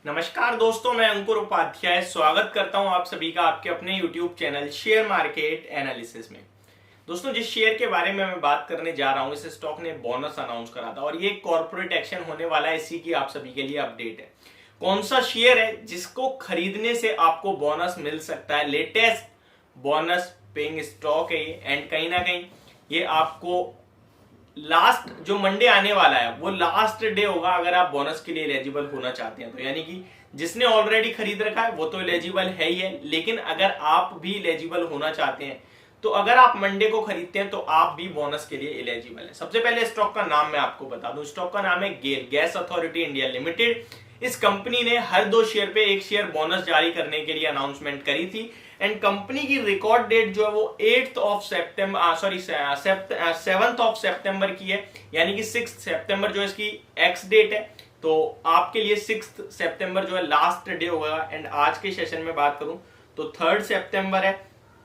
नमस्कार दोस्तों, मैं अंकुर उपाध्याय स्वागत करता हूं आप सभी का आपके अपने YouTube channel share market analysis में। दोस्तों, जिस शेयर के बारे में मैं बात करने जा रहा हूं, इस स्टॉक ने बोनस अनाउंस करा था और ये कॉर्पोरेट एक्शन होने वाला है, इसी की आप सभी के लिए अपडेट है। कौन सा शेयर है जिसको खरीदने से आपको बोनस मिल सकता है? लेटेस्ट बोनस पेइंग स्टॉक है ये, एंड कहीं ना कहीं ये आपको लास्ट जो मंडे आने वाला है वो लास्ट डे होगा अगर आप बोनस के लिए एलिजिबल होना चाहते हैं तो। यानी कि जिसने ऑलरेडी खरीद रखा है वो तो एलिजिबल है ही है, लेकिन अगर आप भी एलिजिबल होना चाहते हैं तो अगर आप मंडे को खरीदते हैं तो आप भी बोनस के लिए एलिजिबल है। सबसे पहले स्टॉक का नाम मैं आपको बता दूं, स्टॉक का नाम है गेल, गैस अथॉरिटी इंडिया लिमिटेड। इस कंपनी ने हर 2 शेयर पे 1 शेयर बोनस जारी करने के लिए अनाउंसमेंट करी थी एंड कंपनी की रिकॉर्ड डेट जो है वो 7th ऑफ सितंबर की है, यानी कि 6 सितंबर जो इसकी एक्स डेट है। तो आपके लिए 6 सितंबर जो है लास्ट डे होगा। एंड आज के सेशन में बात करूं तो 3 सितंबर है,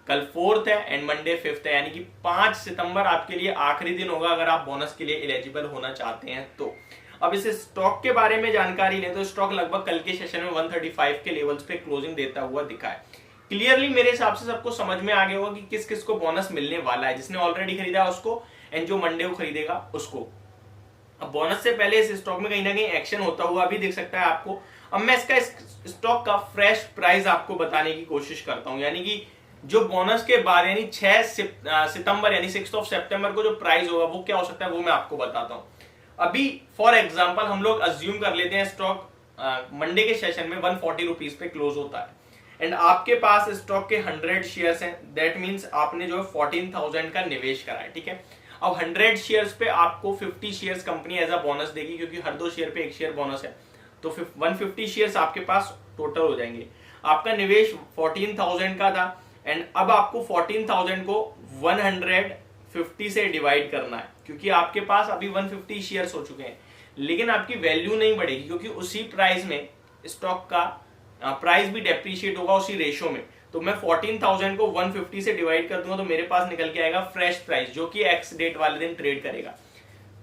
कल 4th है एंड मंडे 5th है, यानी कि 5 सितंबर आपके लिए आखिरी दिन होगा अगर आप बोनस के लिए एलिजिबल होना चाहते हैं तो। अब इस स्टॉक के बारे में जानकारी लें तो स्टॉक लगभग कल के सेशन में 135 के लेवल्स पे क्लोजिंग देता हुआ दिखा है। क्लियरली मेरे हिसाब से सबको समझ में आ गया होगा कि किस किस को बोनस मिलने वाला है, जिसने ऑलरेडी खरीदा है उसको एंड जो मंडे को खरीदेगा उसको। अब बोनस से पहले इस स्टॉक में कहीं ना कहीं एक्शन होता हुआ भी दिख सकता है आपको। अब मैं इसका स्टॉक का फ्रेश प्राइस आपको बताने की कोशिश करता हूं, यानी कि जो बोनस के बाद यानी 6 सितंबर यानी 6 ऑफ सितंबर को जो प्राइस होगा वो क्या हो सकता है वो मैं आपको बताता हूं। अभी फॉर एग्जांपल हम लोग अज्यूम कर लेते हैं स्टॉक मंडे के सेशन में 140 रुपीज पे क्लोज होता है एंड आपके पास स्टॉक के 100 शेयर्स हैं। दैट मींस आपने जो है 14,000 का निवेश करा है, ठीक है। अब 100 शेयर्स पे आपको 50 shares company as a bonus देगी, क्योंकि हर 2 शेयर पे 1 शेयर बोनस है, तो 150 शेयर्स आपके पास टोटल हो जाएंगे। आपका निवेश 14,000 का था एंड अब आपको 14,000 को 150 से डिवाइड करना है, क्योंकि आपके पास अभी 150 शेयर्स हो चुके हैं, लेकिन आपकी वैल्यू नहीं बढ़ेगी क्योंकि उसी प्राइस में स्टॉक का प्राइस भी डेप्रीशिएट होगा उसी रेशो में। तो मैं 14,000 को 150 से डिवाइड कर दूंगा तो मेरे पास निकल के आएगा फ्रेश प्राइस, जो कि एक्स डेट वाले दिन ट्रेड करेगा।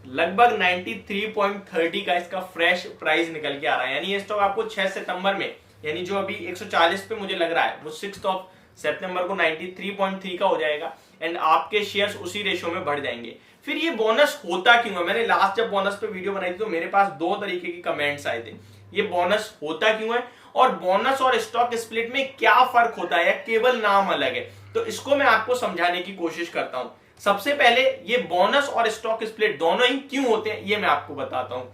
लगभग 93.30 का इसका फ्रेश प्राइस निकल के आ रहा है। यानी ये स्टॉक आपको 6 सितंबर में, यानी जो अभी 140 पे मुझे लग रहा है, वो 6 ऑफ सितंबर को 93.3 का हो जाएगा एंड आपके शेयर्स उसी रेशो में बढ़ जाएंगे। फिर ये बोनस होता क्यों है? मैंने लास्ट जब बोनस पे वीडियो बनाई थी तो मेरे पास 2 तरीके की कमेंट्स आए थे। ये बोनस होता क्यों है और बोनस और स्टॉक स्प्लिट में क्या फर्क होता है, केवल नाम अलग है, तो इसको मैं आपको समझाने की कोशिश करता हूं। सबसे पहले ये बोनस और स्टॉक स्प्लिट दोनों ही क्यों होते हैं ये मैं आपको बताता हूं,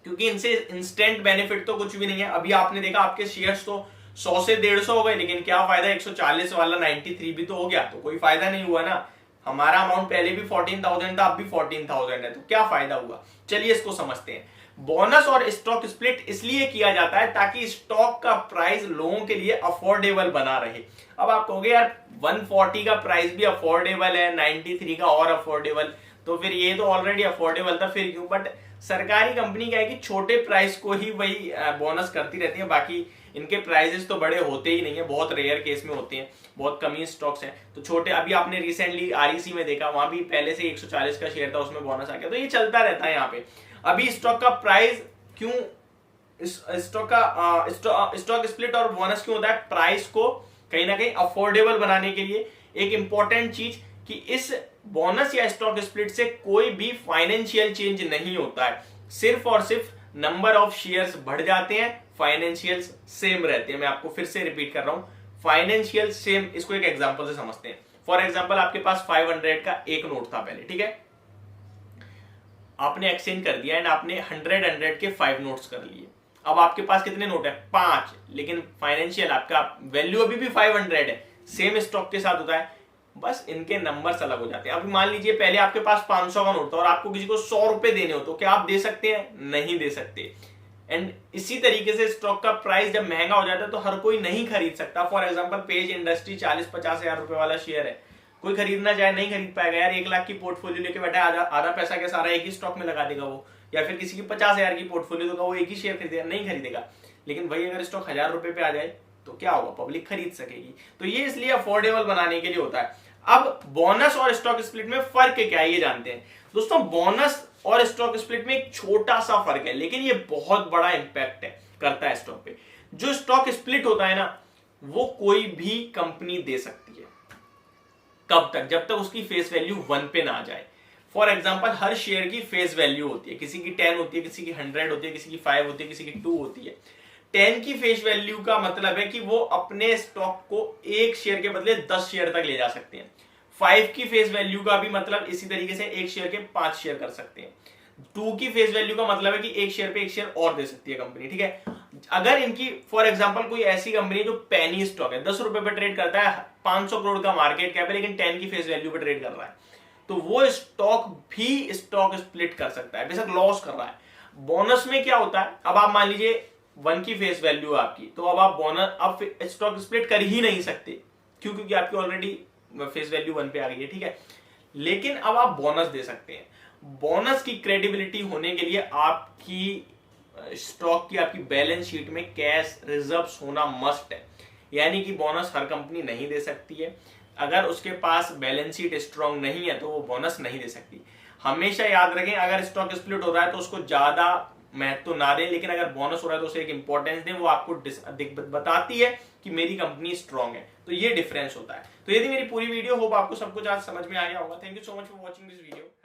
क्योंकि इनसे इंस्टेंट बेनिफिट तो कुछ भी नहीं है। अभी आपने देखा आपके शेयर्स तो 100 से 150 हो गए, लेकिन क्या फायदा, 140 वाला 93 भी तो हो गया, तो कोई फायदा नहीं हुआ ना। हमारा अमाउंट पहले भी 14,000 था, अब भी 14,000 है, तो क्या फायदा हुआ? चलिए इसको समझते हैं। बोनस और स्टॉक स्प्लिट इसलिए किया जाता है ताकि स्टॉक का प्राइस लोगों के लिए अफोर्डेबल बना रहे। अब आप कहोगे यार 140 का प्राइस भी अफोर्डेबल है, 93 का और अफोर्डेबल, तो फिर ये तो ऑलरेडी अफोर्डेबल था, फिर क्यों? बट सरकारी कंपनी क्या है कि छोटे प्राइस को ही वही बोनस करती रहती है, बाकी इनके प्राइजेस तो बड़े होते ही नहीं है, बहुत रेयर केस में होते हैं, बहुत कम ही स्टॉक्स हैं। तो छोटे, अभी आपने रिसेंटली आरईसी में देखा, वहां भी पहले से 140 का शेयर था, उसमें बोनस आ गया, तो ये चलता रहता है यहाँ पे। अभी स्टॉक का प्राइस क्यों, स्टॉक स्प्लिट और बोनस क्यों होता है? प्राइस को कहीं ना कहीं अफोर्डेबल बनाने के लिए। एक इंपॉर्टेंट चीज कि इस बोनस या स्टॉक स्प्लिट से कोई भी फाइनेंशियल चेंज नहीं होता है, सिर्फ और सिर्फ नंबर ऑफ शेयर्स बढ़ जाते हैं, फाइनेंशियल सेम रहते हैं। मैं आपको फिर से रिपीट कर रहा हूं, फाइनेंशियल सेम। इसको एक एग्जांपल से समझते हैं। फॉर एग्जांपल आपके पास 500 का एक नोट था पहले, ठीक है, आपने एक्सचेंज कर दिया एंड आपने 100 के 5 नोट्स कर लिए। अब आपके पास कितने नोट है? 5, लेकिन फाइनेंशियल आपका वैल्यू अभी भी 500 है, सेम स्टॉक के साथ होता है, बस इनके नंबर्स अलग हो जाते हैं। अभी मान लीजिए पहले आपके पास 500 का नोट था और आपको किसी को 100 रुपए देने हो, तो क्या आप दे सकते हैं? नहीं दे सकते। एंड इसी तरीके से स्टॉक का प्राइस जब महंगा हो जाता है तो हर कोई नहीं खरीद सकता। फॉर एग्जांपल पेज इंडस्ट्री 40-50 हजार रुपए वाला शेयर है, कोई खरीदना चाहे नहीं खरीद पाएगा यार। 1 लाख की पोर्टफोलियो लेके बैठा है, आधा पैसा के सारा एक ही स्टॉक में लगा देगा वो, या फिर किसी की 50,000 की पोर्टफोलियो तो वो एक ही शेयर खरीदेगा, नहीं खरीदेगा। लेकिन भाई अगर स्टॉक 1000 रुपए पे आ जाए तो क्या होगा? पब्लिक खरीद सकेगी। तो ये इसलिए अफोर्डेबल बनाने के लिए होता है। अब बोनस और स्टॉक स्प्लिट में फर्क क्या है ये जानते हैं दोस्तों। बोनस और स्टॉक स्प्लिट में एक छोटा सा फर्क है, लेकिन ये बहुत बड़ा इंपैक्ट है। करता है स्टॉक पे। जो स्टॉक स्प्लिट होता है ना, वो कोई भी कंपनी दे सकती है। कब तक? जब तक उसकी फेस वैल्यू 1 पे ना आ जाए। फॉर एग्जाम्पल, हर शेयर की फेस वैल्यू होती है, किसी की 10 होती है, किसी की 100 होती है, किसी की 5 होती है, किसी की 2 होती है। 10 की फेस वैल्यू का मतलब है कि वो अपने स्टॉक को एक शेयर के बदले 10 शेयर तक ले जा सकते हैं। 5 की फेस वैल्यू का भी मतलब इसी तरीके से एक शेयर के 5 शेयर कर सकते हैं। 2 की फेस वैल्यू का मतलब है कि एक शेयर पे एक शेयर और दे सकती है कंपनी, ठीक है। अगर इनकी फॉर एग्जांपल कोई ऐसी कंपनी जो पेनी स्टॉक है, 10 रुपए पे ट्रेड करता है, 500 करोड़ का मार्केट कैप है, लेकिन 10 की फेस वैल्यू पे ट्रेड कर रहा है, तो वो स्टॉक भी स्टॉक स्प्लिट कर सकता है, बेशक लॉस कर रहा है। बोनस में क्या होता है, अब आप मान लीजिए 1 की फेस वैल्यू आपकी, तो अब आप बोनस, अब स्टॉक स्प्लिट कर ही नहीं सकते, क्योंकि आपकी ऑलरेडी फेस वैल्यू 1 पे आ गई है, ठीक है। लेकिन अब आप बोनस दे सकते हैं। बोनस की क्रेडिबिलिटी होने के लिए आपकी स्टॉक की, आपकी बैलेंस शीट में कैश रिजर्व्स होना मस्ट है। यानी कि बोनस हर कंपनी नहीं दे सकती है। अगर उसके पास बैलेंस शीट स्ट्रांग नहीं है तो वो बोनस नहीं दे सकती। हमेशा याद रखें, अगर स्टॉक स्प्लिट हो रहा है तो उसको ज्यादा महत्व ना दें, लेकिन अगर बोनस हो रहा है तो उसे एक इंपॉर्टेंस दें। वो आपको बताती है कि मेरी कंपनी स्ट्रांग है। तो ये डिफरेंस होता है। तो यदि मेरी पूरी वीडियो होप आपको सब कुछ आज समझ में आ गया होगा। Thank you so much for watching this video.